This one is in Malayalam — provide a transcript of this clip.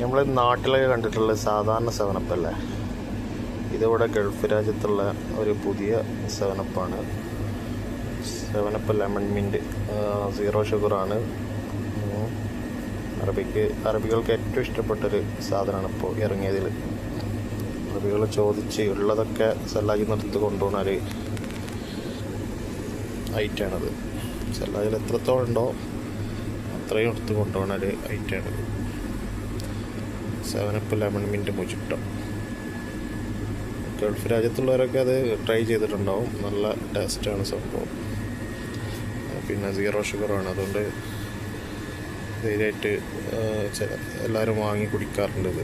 നമ്മൾ നാട്ടിലൊക്കെ കണ്ടിട്ടുള്ള സാധാരണ സെവനപ്പല്ലേ, ഇതിവിടെ ഗൾഫ് രാജ്യത്തുള്ള ഒരു പുതിയ സെവനപ്പാണ്. സെവനപ്പ് ലെമൺ മിൻറ്റ് 0 ഷുഗറാണ്. അറബികൾക്ക് ഏറ്റവും ഇഷ്ടപ്പെട്ടൊരു സാധനമാണ് ഇപ്പോൾ ഇറങ്ങിയതിൽ. അറബികൾ ചോദിച്ച് ഉള്ളതൊക്കെ സല്ലാജിൽ നിന്ന് എടുത്ത് കൊണ്ടുപോകുന്ന ഒരു ഐറ്റമാണത്. സല്ലാജിൽ എത്രത്തോളം ഉണ്ടോ അത്രയും എടുത്ത് കൊണ്ടുപോകുന്ന ഒരു ഐറ്റമാണത്. Seven up lemon mint mojito. Gulf രാജ്യത്തുള്ളവരൊക്കെ അത് ട്രൈ ചെയ്തിട്ടുണ്ടാവും. നല്ല ടേസ്റ്റാണ് സംഭവം. പിന്നെ 0 ഷുഗറാണ്, അതുകൊണ്ട് ധൈര്യമായിട്ട് എല്ലാവരും വാങ്ങി കുടിക്കാറുണ്ട് ഇത്.